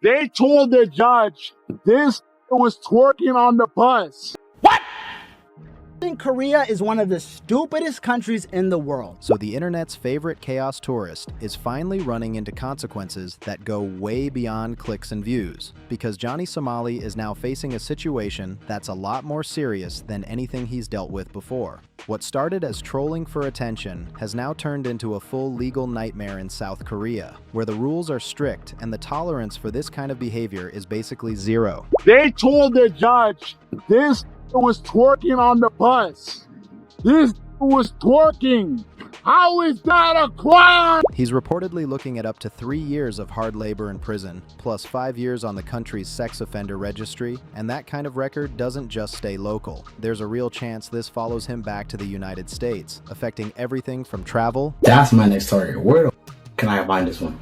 They told the judge this was twerking on the bus. I think Korea is one of the stupidest countries in the world. So the internet's favorite chaos tourist is finally running into consequences that go way beyond clicks and views, because Johnny Somali is now facing a situation that's a lot more serious than anything he's dealt with before. What started as trolling for attention has now turned into a full legal nightmare in South Korea, where the rules are strict and the tolerance for this kind of behavior is basically zero. They told the judge this was twerking on the bus. This was twerking. How is that a crime? He's reportedly looking at up to 3 years of hard labor in prison, plus 5 years on the country's sex offender registry, and that kind of record doesn't just stay local. There's a real chance this follows him back to the United States, affecting everything from travel— that's my next target. Where the can I find this one?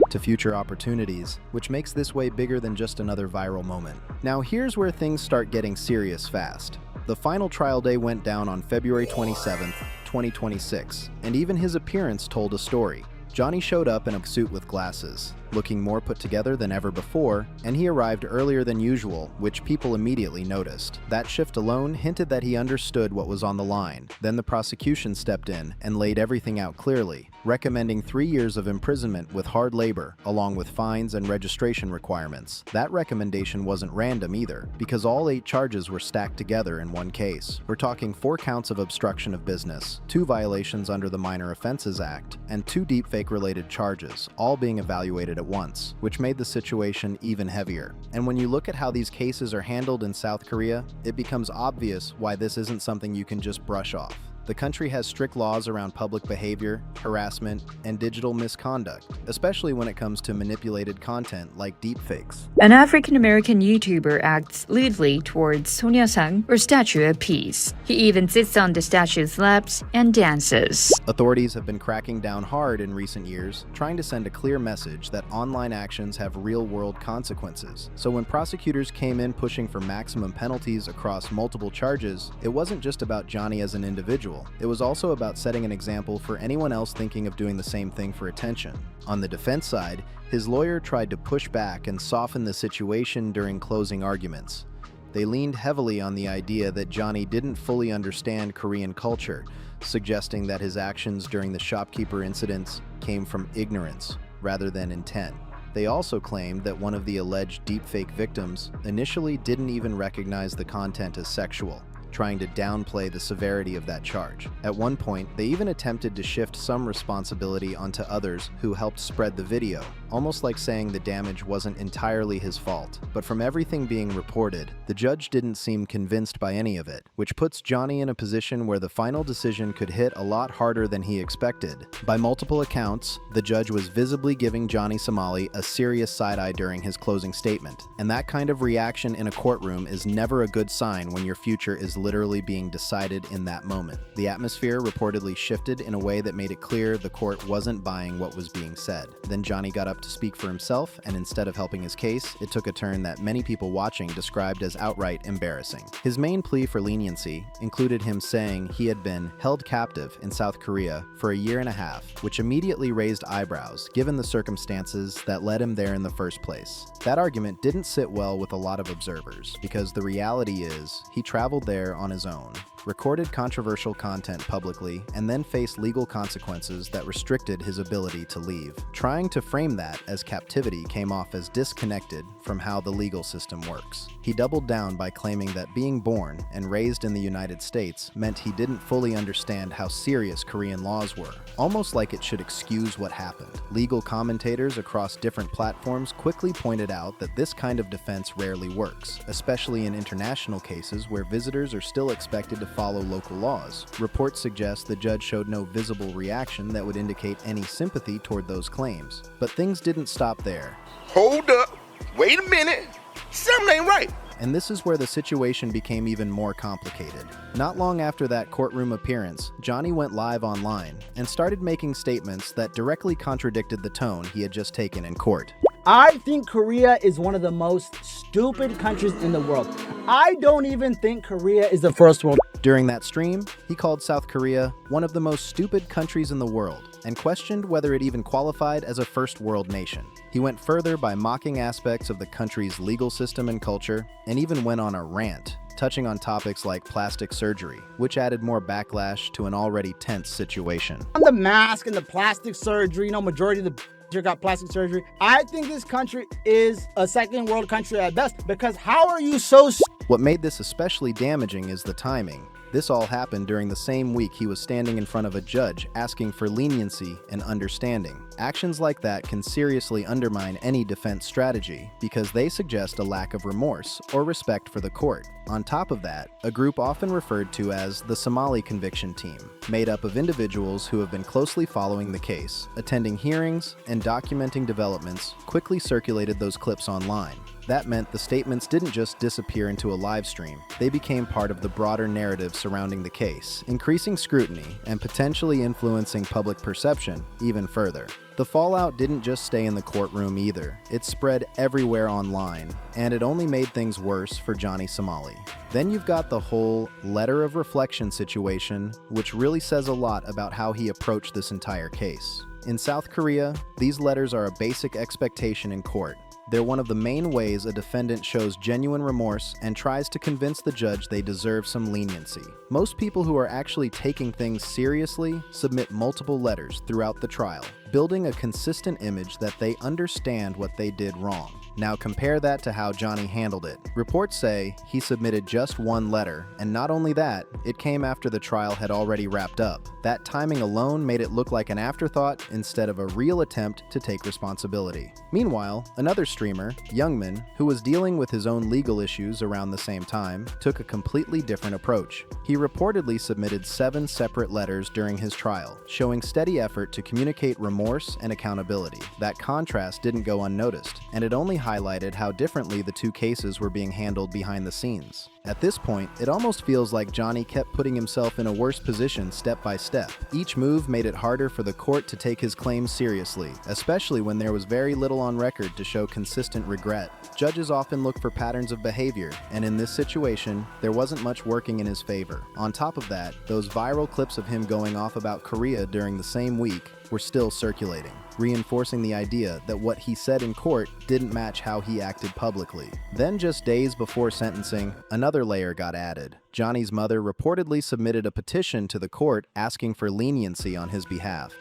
—to future opportunities, which makes this way bigger than just another viral moment. Now here's where things start getting serious fast. The final trial day went down on February 27th, 2026, and even his appearance told a story. Johnny showed up in a suit with glasses, looking more put together than ever before, and he arrived earlier than usual, which people immediately noticed. That shift alone hinted that he understood what was on the line. Then the prosecution stepped in and laid everything out clearly, recommending 3 years of imprisonment with hard labor, along with fines and registration requirements. That recommendation wasn't random either, because all 8 charges were stacked together in one case. We're talking 4 counts of obstruction of business, 2 violations under the Minor Offenses Act, and 2 deepfake-related charges, all being evaluated at once, which made the situation even heavier. And when you look at how these cases are handled in South Korea, it becomes obvious why this isn't something you can just brush off. The country has strict laws around public behavior, harassment, and digital misconduct, especially when it comes to manipulated content like deepfakes. An African-American YouTuber acts lewdly towards Sonyeosang, or Statue of Peace. He even sits on the statue's laps and dances. Authorities have been cracking down hard in recent years, trying to send a clear message that online actions have real-world consequences. So when prosecutors came in pushing for maximum penalties across multiple charges, it wasn't just about Johnny as an individual. It was also about setting an example for anyone else thinking of doing the same thing for attention. On the defense side, his lawyer tried to push back and soften the situation during closing arguments. They leaned heavily on the idea that Johnny didn't fully understand Korean culture, suggesting that his actions during the shopkeeper incidents came from ignorance rather than intent. They also claimed that one of the alleged deepfake victims initially didn't even recognize the content as sexual, trying to downplay the severity of that charge. At one point, they even attempted to shift some responsibility onto others who helped spread the video, almost like saying the damage wasn't entirely his fault. But from everything being reported, the judge didn't seem convinced by any of it, which puts Johnny in a position where the final decision could hit a lot harder than he expected. By multiple accounts, the judge was visibly giving Johnny Somali a serious side-eye during his closing statement, and that kind of reaction in a courtroom is never a good sign when your future is literally being decided in that moment. The atmosphere reportedly shifted in a way that made it clear the court wasn't buying what was being said. Then Johnny got up to speak for himself, and instead of helping his case, it took a turn that many people watching described as outright embarrassing. His main plea for leniency included him saying he had been held captive in South Korea for a year and a half, which immediately raised eyebrows given the circumstances that led him there in the first place. That argument didn't sit well with a lot of observers, because the reality is he traveled there on his own, recorded controversial content publicly, and then faced legal consequences that restricted his ability to leave. Trying to frame that as captivity came off as disconnected from how the legal system works. He doubled down by claiming that being born and raised in the United States meant he didn't fully understand how serious Korean laws were, almost like it should excuse what happened. Legal commentators across different platforms quickly pointed out that this kind of defense rarely works, especially in international cases where visitors are still expected to follow local laws. Reports suggest the judge showed no visible reaction that would indicate any sympathy toward those claims. But things didn't stop there. Hold up, wait a minute, something ain't right. And this is where the situation became even more complicated. Not long after that courtroom appearance, Johnny went live online and started making statements that directly contradicted the tone he had just taken in court. I think Korea is one of the most stupid countries in the world. I don't even think Korea is the first world. During that stream, he called South Korea one of the most stupid countries in the world, and questioned whether it even qualified as a first world nation. He went further by mocking aspects of the country's legal system and culture, and even went on a rant, touching on topics like plastic surgery, which added more backlash to an already tense situation. On the mask and the plastic surgery, majority of the here got plastic surgery. I think this country is a second world country at best, because how are you so What made this especially damaging is the timing. This all happened during the same week he was standing in front of a judge asking for leniency and understanding. Actions like that can seriously undermine any defense strategy because they suggest a lack of remorse or respect for the court. On top of that, a group often referred to as the Somali conviction team, made up of individuals who have been closely following the case, attending hearings, and documenting developments, quickly circulated those clips online. That meant the statements didn't just disappear into a live stream, they became part of the broader narrative surrounding the case, increasing scrutiny and potentially influencing public perception even further. The fallout didn't just stay in the courtroom either. It spread everywhere online, and it only made things worse for Johnny Somali. Then you've got the whole letter of reflection situation, which really says a lot about how he approached this entire case. In South Korea, these letters are a basic expectation in court. They're one of the main ways a defendant shows genuine remorse and tries to convince the judge they deserve some leniency. Most people who are actually taking things seriously submit multiple letters throughout the trial, building a consistent image that they understand what they did wrong. Now compare that to how Johnny handled it. Reports say he submitted just one letter, and not only that, it came after the trial had already wrapped up. That timing alone made it look like an afterthought instead of a real attempt to take responsibility. Meanwhile, another streamer, Youngman, who was dealing with his own legal issues around the same time, took a completely different approach. He reportedly submitted 7 separate letters during his trial, showing steady effort to communicate remorse and accountability. That contrast didn't go unnoticed, and it only highlighted how differently the two cases were being handled behind the scenes. At this point, it almost feels like Johnny kept putting himself in a worse position step by step. Each move made it harder for the court to take his claims seriously, especially when there was very little on record to show consistent regret. Judges often look for patterns of behavior, and in this situation, there wasn't much working in his favor. On top of that, those viral clips of him going off about Korea during the same week were still circulating, reinforcing the idea that what he said in court didn't match how he acted publicly. Then just days before sentencing, another layer got added. Johnny's mother reportedly submitted a petition to the court asking for leniency on his behalf.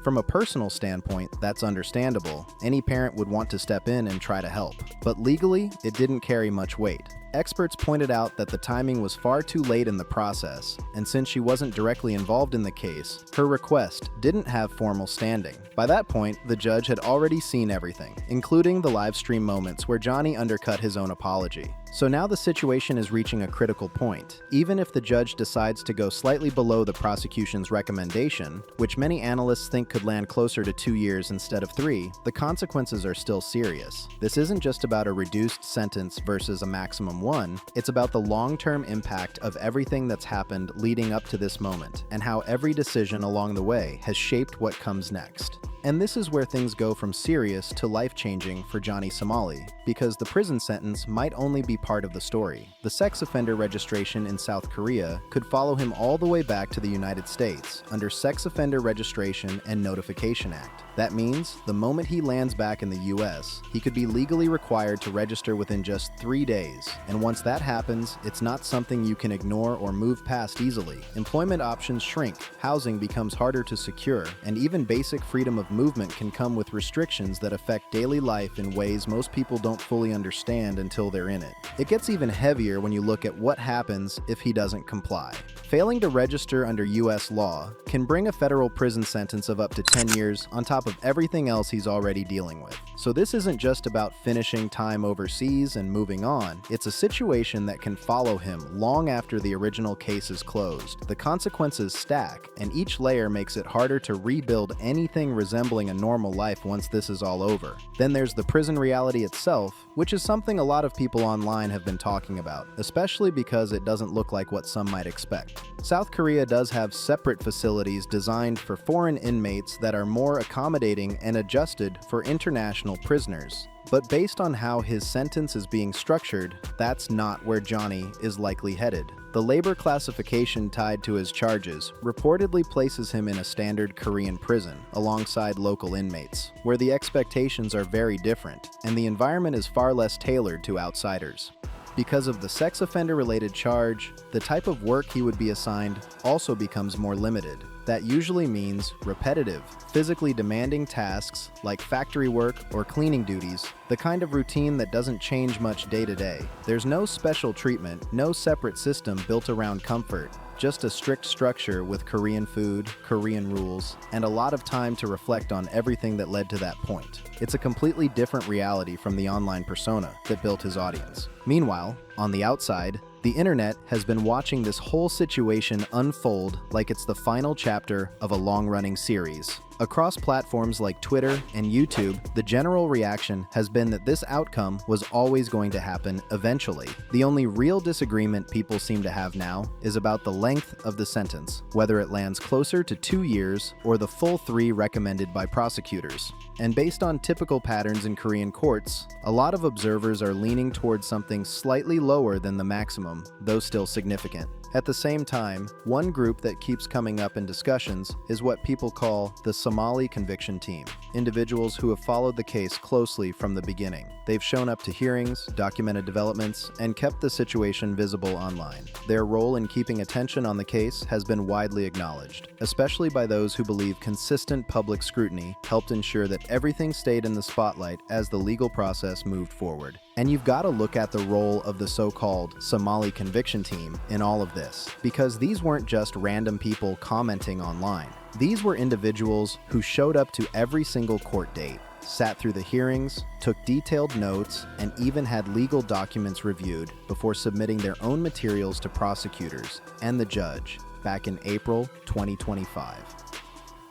From a personal standpoint, that's understandable. Any parent would want to step in and try to help. But legally, it didn't carry much weight. Experts pointed out that the timing was far too late in the process, and since she wasn't directly involved in the case, her request didn't have formal standing. By that point, the judge had already seen everything, including the live stream moments where Johnny undercut his own apology. So now the situation is reaching a critical point. Even if the judge decides to go slightly below the prosecution's recommendation, which many analysts think could land closer to 2 years instead of 3, the consequences are still serious. This isn't just about a reduced sentence versus a maximum 1, it's about the long-term impact of everything that's happened leading up to this moment, and how every decision along the way has shaped what comes next. And this is where things go from serious to life-changing for Johnny Somali, because the prison sentence might only be part of the story. The sex offender registration in South Korea could follow him all the way back to the United States under Sex Offender Registration and Notification Act. That means the moment he lands back in the US, he could be legally required to register within just 3 days. And once that happens, it's not something you can ignore or move past easily. Employment options shrink, housing becomes harder to secure, and even basic freedom of movement can come with restrictions that affect daily life in ways most people don't fully understand until they're in it. It gets even heavier when you look at what happens if he doesn't comply. Failing to register under US law can bring a federal prison sentence of up to 10 years on top of everything else he's already dealing with. So this isn't just about finishing time overseas and moving on. It's a situation that can follow him long after the original case is closed. The consequences stack, and each layer makes it harder to rebuild anything resembling a normal life once this is all over. Then there's the prison reality itself, which is something a lot of people online have been talking about, especially because it doesn't look like what some might expect. South Korea does have separate facilities designed for foreign inmates that are more accommodating and adjusted for international prisoners. But based on how his sentence is being structured, that's not where Johnny is likely headed. The labor classification tied to his charges reportedly places him in a standard Korean prison alongside local inmates, where the expectations are very different and the environment is far less tailored to outsiders. Because of the sex offender-related charge, the type of work he would be assigned also becomes more limited. That usually means repetitive, physically demanding tasks like factory work or cleaning duties, the kind of routine that doesn't change much day to day. There's no special treatment, no separate system built around comfort, just a strict structure with Korean food, Korean rules, and a lot of time to reflect on everything that led to that point. It's a completely different reality from the online persona that built his audience. Meanwhile, on the outside, the internet has been watching this whole situation unfold like it's the final chapter of a long-running series. Across platforms like Twitter and YouTube, the general reaction has been that this outcome was always going to happen eventually. The only real disagreement people seem to have now is about the length of the sentence, whether it lands closer to 2 years or the full 3 recommended by prosecutors. And based on typical patterns in Korean courts, a lot of observers are leaning towards something slightly lower than the maximum, though still significant. At the same time, one group that keeps coming up in discussions is what people call the Somali conviction team, individuals who have followed the case closely from the beginning. They've shown up to hearings, documented developments, and kept the situation visible online. Their role in keeping attention on the case has been widely acknowledged, especially by those who believe consistent public scrutiny helped ensure that everything stayed in the spotlight as the legal process moved forward. And you've got to look at the role of the so-called Somali conviction team in all of this, because these weren't just random people commenting online. These were individuals who showed up to every single court date, sat through the hearings, took detailed notes, and even had legal documents reviewed before submitting their own materials to prosecutors and the judge back in April 2025.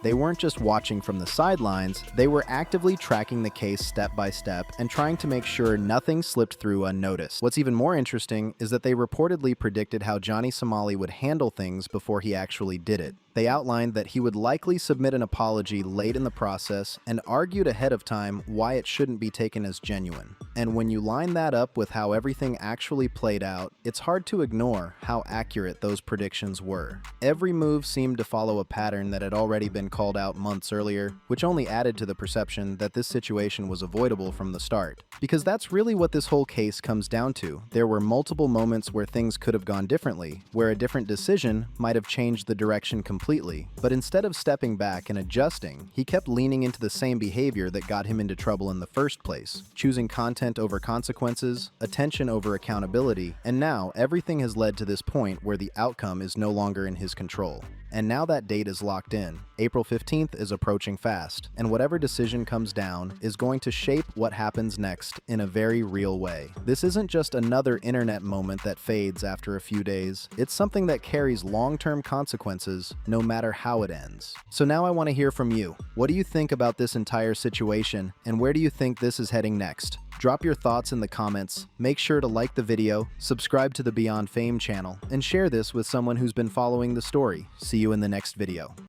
They weren't just watching from the sidelines, they were actively tracking the case step by step and trying to make sure nothing slipped through unnoticed. What's even more interesting is that they reportedly predicted how Johnny Somali would handle things before he actually did it. They outlined that he would likely submit an apology late in the process and argued ahead of time why it shouldn't be taken as genuine. And when you line that up with how everything actually played out, it's hard to ignore how accurate those predictions were. Every move seemed to follow a pattern that had already been called out months earlier, which only added to the perception that this situation was avoidable from the start. Because that's really what this whole case comes down to. There were multiple moments where things could have gone differently, where a different decision might have changed the direction completely. But instead of stepping back and adjusting, he kept leaning into the same behavior that got him into trouble in the first place, choosing content over consequences, attention over accountability, and now everything has led to this point where the outcome is no longer in his control. And now that date is locked in. April 15th is approaching fast, and whatever decision comes down is going to shape what happens next in a very real way. This isn't just another internet moment that fades after a few days. It's something that carries long-term consequences no matter how it ends. So now I want to hear from you. What do you think about this entire situation, and where do you think this is heading next? Drop your thoughts in the comments, make sure to like the video, subscribe to the BeyondFame channel, and share this with someone who's been following the story. See you in the next video.